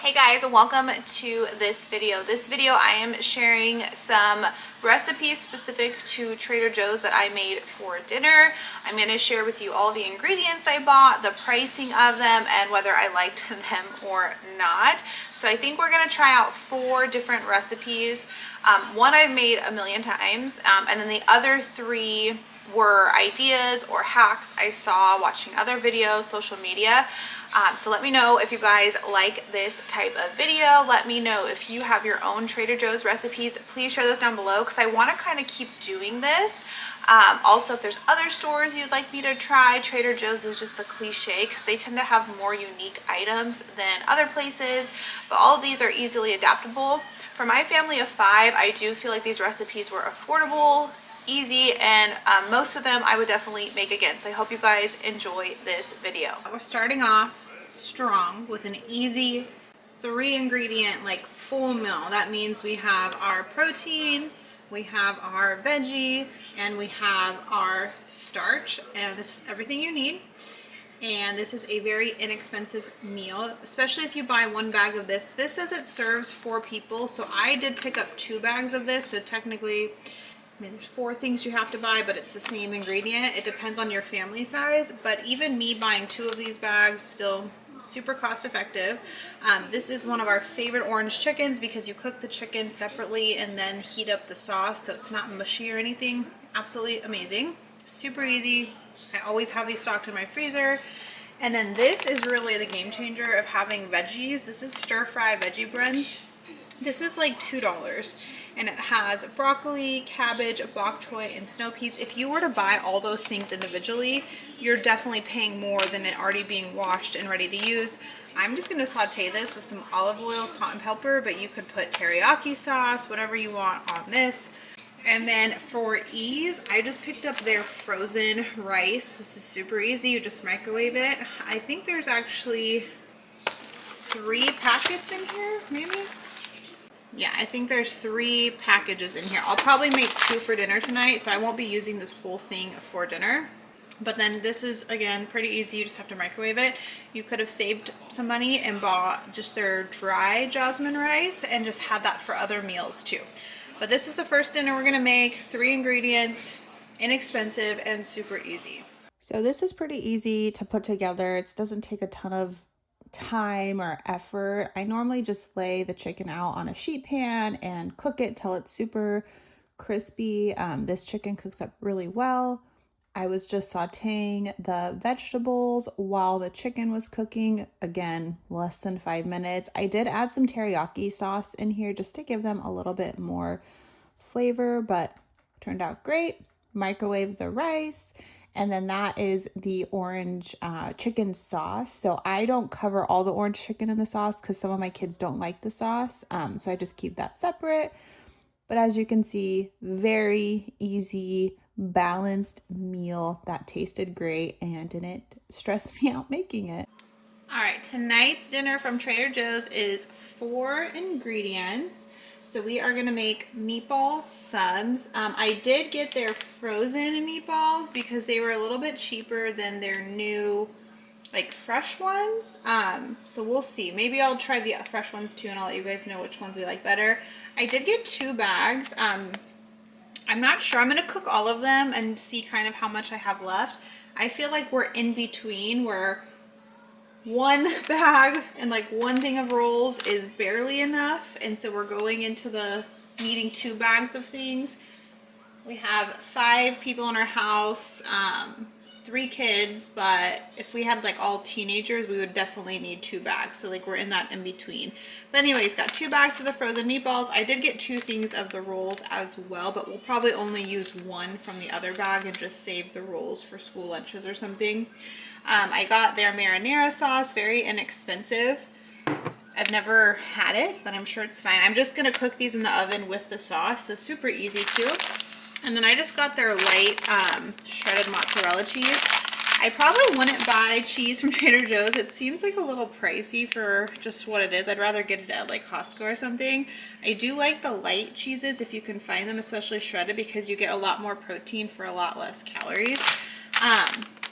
Hey guys, welcome to this video. This video I am sharing some recipes specific to Trader Joe's that I made for dinner. I'm going to share with you all the ingredients I bought, the pricing of them, and whether I liked them or not. So I think we're going to try out 4 different recipes. One I've made a million times, and then the other 3 were ideas or hacks I saw watching other videos, social media. So let me know if you guys like this type of video. Let me know if you have your own Trader Joe's recipes. Please share those down below because I want to kind of keep doing this. Also, if there's other stores you'd like me to try, Trader Joe's is just a cliche because they tend to have more unique items than other places, but all of these are easily adaptable. For my family of 5, I do feel like these recipes were affordable, easy, and most of them I would definitely make again. So I hope you guys enjoy this video. We're starting off strong with an easy 3 ingredient like full meal. That means we have our protein, we have our veggie, and we have our starch, and this is everything you need. And this is a very inexpensive meal, especially if you buy 1 bag of this. This says it serves 4 people, so I did pick up 2 bags of this, so technically there's 4 things you have to buy, but it's the same ingredient. It depends on your family size, but even me buying 2 of these bags, still super cost effective. This is one of our favorite orange chickens because you cook the chicken separately and then heat up the sauce so it's not mushy or anything. Absolutely amazing. Super easy. I always have these stocked in my freezer. And then this is really the game changer of having veggies. This is stir fry veggie bread. This is like $2. And it has broccoli, cabbage, bok choy, and snow peas. If you were to buy all those things individually, you're definitely paying more than it already being washed and ready to use. I'm just going to saute this with some olive oil, salt, and pepper, but you could put teriyaki sauce, whatever you want on this. And then for ease, I just picked up their frozen rice. This is super easy. You just microwave it. I think there's actually 3 packets in here, maybe? Yeah, I think there's 3 packages in here. I'll probably make 2 for dinner tonight, so I won't be using this whole thing for dinner. But then this is, again, pretty easy. You just have to microwave it. You could have saved some money and bought just their dry jasmine rice and just had that for other meals too. But this is the first dinner we're gonna make. 3 ingredients, inexpensive, and super easy. So this is pretty easy to put together. It doesn't take a ton of time or effort. I normally just lay the chicken out on a sheet pan and cook it till it's super crispy. This chicken cooks up really well. I was just sauteing the vegetables while the chicken was cooking. Again, less than 5 minutes. I did add some teriyaki sauce in here just to give them a little bit more flavor, but turned out great. Microwave the rice. And then that is the orange chicken sauce. So I don't cover all the orange chicken in the sauce because some of my kids don't like the sauce. So I just keep that separate. But as you can see, very easy, balanced meal that tasted great and didn't stress me out making it. All right, tonight's dinner from Trader Joe's is 4 ingredients. So we are gonna make meatball subs. I did get their frozen meatballs because they were a little bit cheaper than their new, like, fresh ones. So we'll see. Maybe I'll try the fresh ones too, and I'll let you guys know which ones we like better. I did get 2 bags. I'm not sure. I'm gonna cook all of them and see kind of how much I have left. I feel like we're in between where 1 bag and like 1 thing of rolls is barely enough, and so we're going into the needing 2 bags of things. We have 5 people in our house, 3 kids, but if we had like all teenagers, we would definitely need 2 bags. So like we're in that in between. But anyways, got 2 bags of the frozen meatballs. I did get 2 things of the rolls as well, but we'll probably only use 1 from the other bag and just save the rolls for school lunches or something. I got their marinara sauce, very inexpensive. I've never had it, but I'm sure it's fine. I'm just gonna cook these in the oven with the sauce, so super easy too. And then I just got their light shredded mozzarella cheese. I probably wouldn't buy cheese from Trader Joe's. It seems like a little pricey for just what it is. I'd rather get it at like Costco or something. I do like the light cheeses if you can find them, especially shredded, because you get a lot more protein for a lot less calories.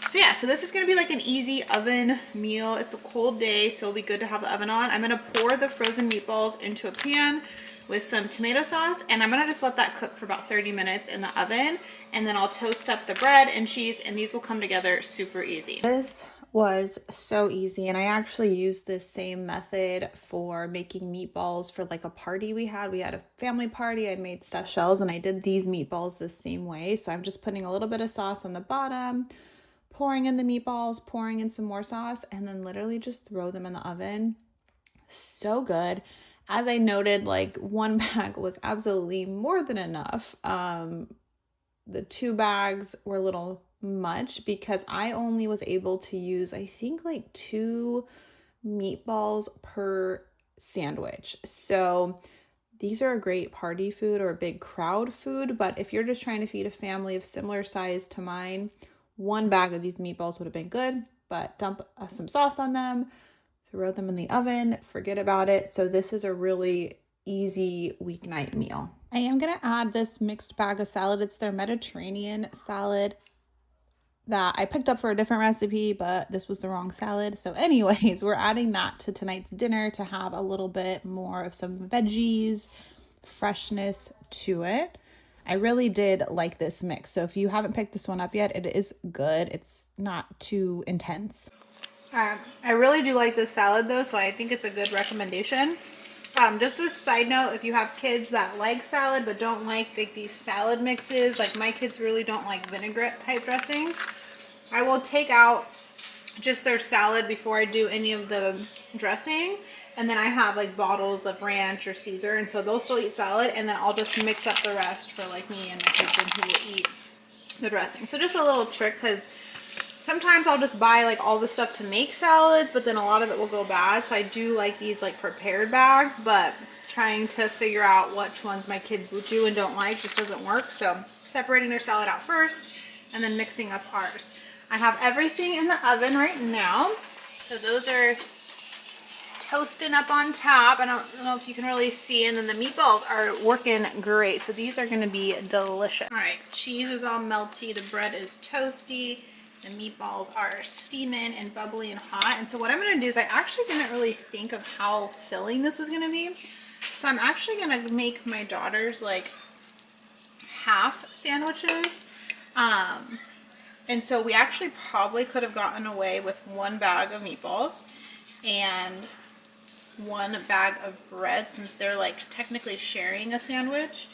So yeah, so this is gonna be like an easy oven meal. It's a cold day, so it'll be good to have the oven on. I'm gonna pour the frozen meatballs into a pan with some tomato sauce, and I'm gonna just let that cook for about 30 minutes in the oven, and then I'll toast up the bread and cheese, and these will come together super easy. This was so easy, and I actually used this same method for making meatballs for like a party we had. We had a family party. I made stuffed shells, and I did these meatballs the same way. So I'm just putting a little bit of sauce on the bottom, pouring in the meatballs, pouring in some more sauce, and then literally just throw them in the oven. So good. As I noted, like one bag was absolutely more than enough. The 2 bags were a little much because I only was able to use, I think, like 2 meatballs per sandwich. So these are a great party food or a big crowd food, but if you're just trying to feed a family of similar size to mine, 1 bag of these meatballs would have been good, but dump some sauce on them, throw them in the oven, forget about it. So this is a really easy weeknight meal. I am going to add this mixed bag of salad. It's their Mediterranean salad that I picked up for a different recipe, but this was the wrong salad. So anyways, we're adding that to tonight's dinner to have a little bit more of some veggies, freshness to it. I really did like this mix. So if you haven't picked this one up yet, it is good. It's not too intense. I really do like this salad though, so I think it's a good recommendation. Just a side note, if you have kids that like salad but don't like these salad mixes, like my kids really don't like vinaigrette type dressings, I will take out just their salad before I do any of the dressing, and then I have like bottles of ranch or Caesar, and so they'll still eat salad, and then I'll just mix up the rest for like me and my husband who will eat the dressing. So just a little trick, because sometimes I'll just buy like all the stuff to make salads, but then a lot of it will go bad. So I do like these like prepared bags, but trying to figure out which ones my kids do and don't like just doesn't work. So separating their salad out first and then mixing up ours. I have everything in the oven right now. So those are toasting up on top. I don't know if you can really see, and then the meatballs are working great. So these are gonna be delicious. All right, cheese is all melty, the bread is toasty. The meatballs are steaming and bubbly and hot. And so what I'm going to do is I actually didn't really think of how filling this was going to be. So I'm actually going to make my daughters like half sandwiches. And so we actually probably could have gotten away with 1 bag of meatballs and 1 bag of bread, since they're like technically sharing a sandwich.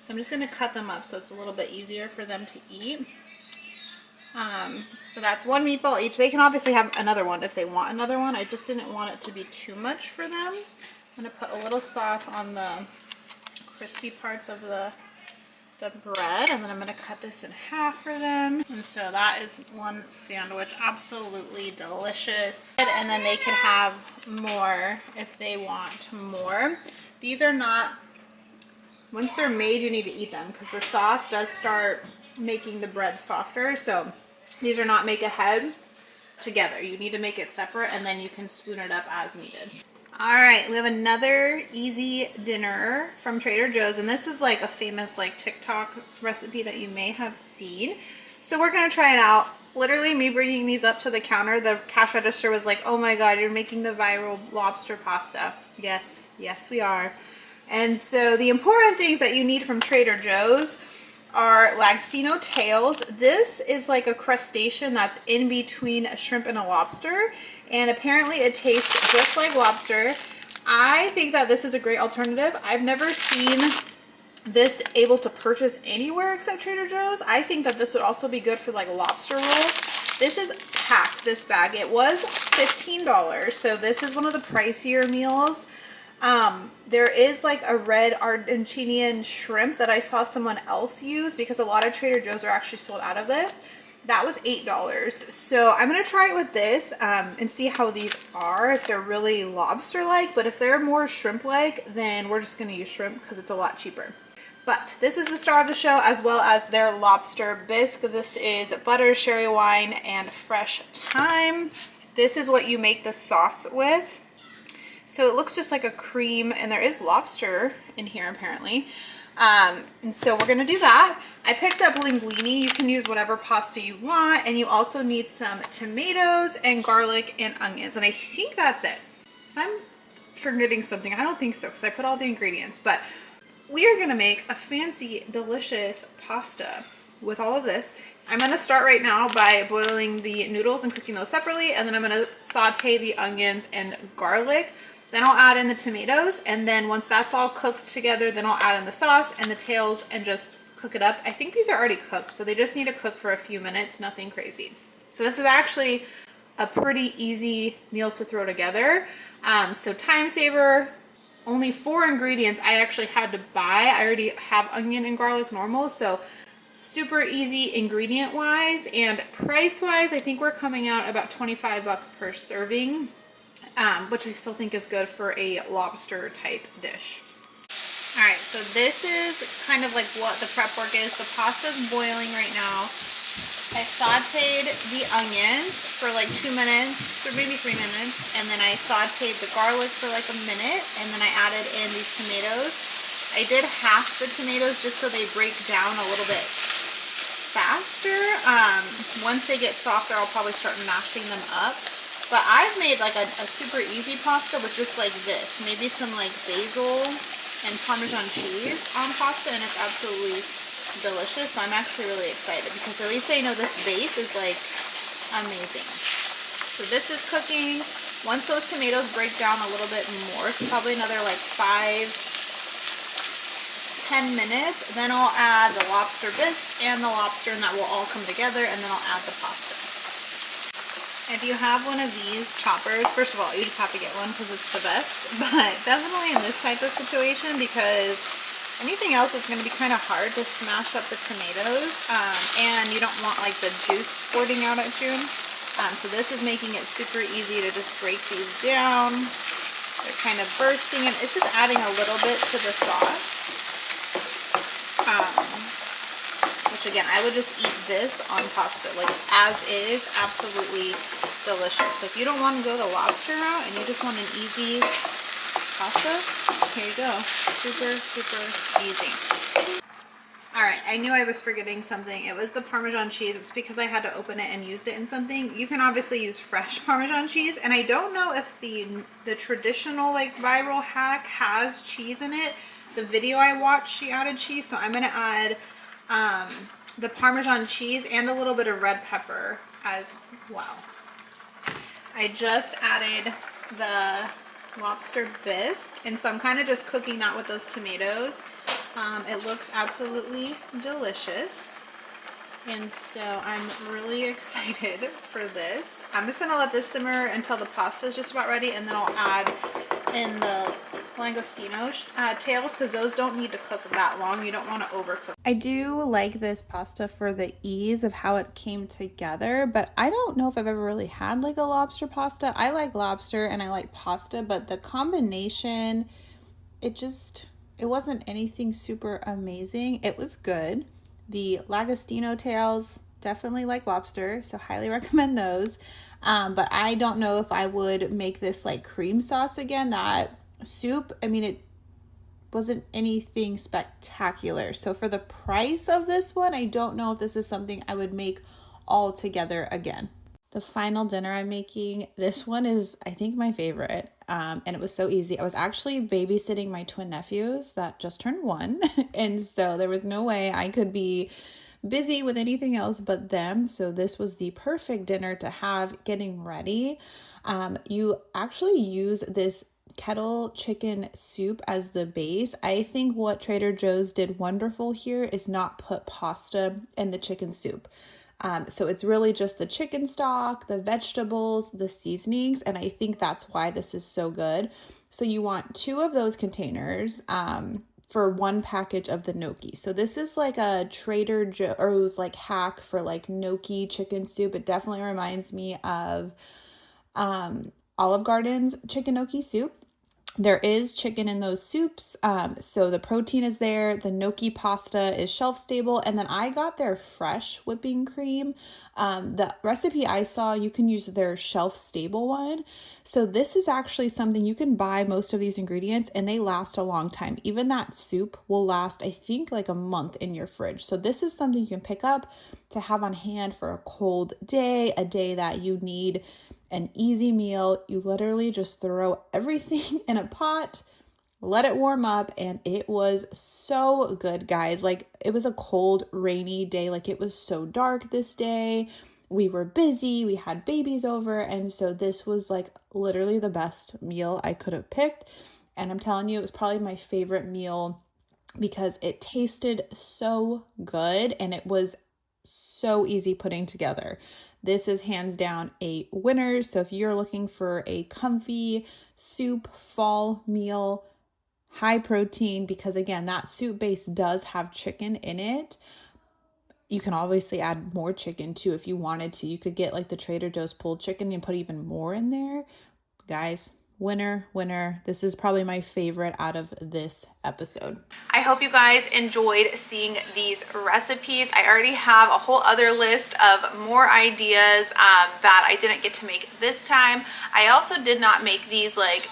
So I'm just going to cut them up so it's a little bit easier for them to eat. So that's 1 meatball each. They can obviously have another one if they want another one. I just didn't want it to be too much for them. I'm going to put a little sauce on the crispy parts of the bread, and then I'm going to cut this in half for them. And so that is 1 sandwich. Absolutely delicious. And then they can have more if they want more. These are not, once they're made, you need to eat them because the sauce does start making the bread softer. So these are not make ahead together. You need to make it separate, and then you can spoon it up as needed. All right, we have another easy dinner from Trader Joe's, and this is like a famous like TikTok recipe that you may have seen. So we're gonna try it out. Literally me bringing these up to the counter, the cash register was like, oh my god, you're making the viral lobster pasta. Yes, yes we are. And so the important things that you need from Trader Joe's are Langostino tails. This is like a crustacean that's in between a shrimp and a lobster, and apparently it tastes just like lobster. I think that this is a great alternative. I've never seen this able to purchase anywhere except Trader Joe's. I think that this would also be good for like lobster rolls. This is packed, this bag. It was $15, so this is one of the pricier meals. There is like a red Argentinian shrimp that I saw someone else use, because a lot of Trader Joe's are actually sold out of this. That was $8. So I'm going to try it with this and see how these are, if they're really lobster-like. But if they're more shrimp-like, then we're just going to use shrimp because it's a lot cheaper. But this is the star of the show, as well as their lobster bisque. This is butter, sherry wine, and fresh thyme. This is what you make the sauce with. So it looks just like a cream, and there is lobster in here apparently. And so we're gonna do that. I picked up linguine. You can use whatever pasta you want, and you also need some tomatoes and garlic and onions, and I think that's it. If I'm forgetting something, I don't think so, because I put all the ingredients, but we are gonna make a fancy, delicious pasta with all of this. I'm gonna start right now by boiling the noodles and cooking those separately, and then I'm gonna saute the onions and garlic. Then I'll add in the tomatoes, and then once that's all cooked together, then I'll add in the sauce and the tails and just cook it up. I think these are already cooked, so they just need to cook for a few minutes, nothing crazy. So this is actually a pretty easy meal to throw together. So time saver, only 4 ingredients I actually had to buy. I already have onion and garlic normal, so super easy ingredient wise, and price wise I think we're coming out about 25 bucks per serving, which I still think is good for a lobster type dish. All right, so this is kind of like what the prep work is. The pasta's boiling right now. I sauteed the onions for like 2 minutes, or maybe 3 minutes, and then I sauteed the garlic for like a minute, and then I added in these tomatoes. I did half the tomatoes just so they break down a little bit faster. Once they get softer, I'll probably start mashing them up. But I've made like a super easy pasta with just like this. Maybe some like basil and Parmesan cheese on pasta, and it's absolutely delicious. So I'm actually really excited because at least I know this base is like amazing. So this is cooking. Once those tomatoes break down a little bit more, so probably another like 5-10 minutes, then I'll add the lobster bisque and the lobster, and that will all come together, and then I'll add the pasta. If you have one of these choppers, first of all, you just have to get one because it's the best, but definitely in this type of situation, because anything else is going to be kind of hard to smash up the tomatoes, and you don't want like the juice squirting out at you. So this is making it super easy to just break these down. They're kind of bursting, and it's just adding a little bit to the sauce. Which again, I would just eat this on pasta, like as is, absolutely delicious. So if you don't want to go the lobster route and you just want an easy pasta, here you go. Super, super easy. All right, I knew I was forgetting something. It was the Parmesan cheese. It's because I had to open it and used it in something. You can obviously use fresh Parmesan cheese, and I don't know if the traditional like viral hack has cheese in it. The video I watched, she added cheese, so I'm gonna add the Parmesan cheese and a little bit of red pepper as well. I just added the lobster bisque, and so I'm kind of just cooking that with those tomatoes. It looks absolutely delicious, and so I'm really excited for this. I'm just gonna let this simmer until the pasta is just about ready, and then I'll add in the langostino tails, because those don't need to cook that long. You don't want to overcook. I do like this pasta for the ease of how it came together, but I don't know if I've ever really had like a lobster pasta. I like lobster and I like pasta, but the combination, it wasn't anything super amazing. It was good. The langostino tails, definitely like lobster, so highly recommend those. But I don't know if I would make this like cream sauce again. That soup, I mean, it wasn't anything spectacular. So for the price of this one, I don't know if this is something I would make all together again. The final dinner I'm making, this one is, I think, my favorite. And it was so easy. I was actually babysitting my twin nephews that just turned 1. And so there was no way I could be busy with anything else but them. So this was the perfect dinner to have getting ready. You actually use this kettle chicken soup as the base. I think what Trader Joe's did wonderful here is not put pasta in the chicken soup. So it's really just the chicken stock, the vegetables, the seasonings, and I think that's why this is so good. So you want 2 of those containers for 1 package of the gnocchi. So this is like a Trader Joe's like hack for like gnocchi chicken soup. It definitely reminds me of Olive Garden's chicken gnocchi soup. There is chicken in those soups, so the protein is there. The gnocchi pasta is shelf stable, and then I got their fresh whipping cream. The recipe I saw, you can use their shelf stable one. So this is actually something you can buy most of these ingredients, and they last a long time. Even that soup will last, I think, like a month in your fridge. So this is something you can pick up to have on hand for a cold day, a day that you need an easy meal. You literally just throw everything in a pot, let it warm up, and it was so good, guys. Like, it was a cold, rainy day. Like, it was so dark this day. We were busy, we had babies over, and so this was like literally the best meal I could have picked. And I'm telling you, it was probably my favorite meal because it tasted so good and it was so easy putting together. This is hands down a winner. So if you're looking for a comfy soup fall meal, high protein, because again, that soup base does have chicken in it. You can obviously add more chicken too if you wanted to. You could get like the Trader Joe's pulled chicken and put even more in there. Guys, winner, winner. This is probably my favorite out of this episode. I hope you guys enjoyed seeing these recipes. I already have a whole other list of more ideas that I didn't get to make this time. I also did not make these like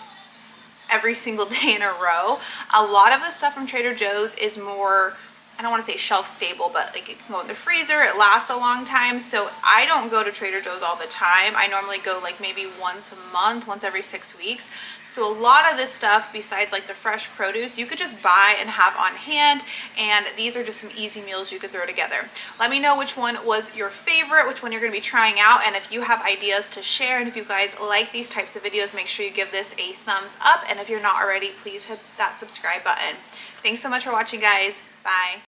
every single day in a row. A lot of the stuff from Trader Joe's is more, I don't want to say shelf stable, but like it can go in the freezer, it lasts a long time. So I don't go to Trader Joe's all the time. I normally go like maybe once a month, once every 6 weeks. So a lot of this stuff, besides like the fresh produce, you could just buy and have on hand. And these are just some easy meals you could throw together. Let me know which one was your favorite, which one you're going to be trying out. And if you have ideas to share, and if you guys like these types of videos, make sure you give this a thumbs up. And if you're not already, please hit that subscribe button. Thanks so much for watching, guys. Bye.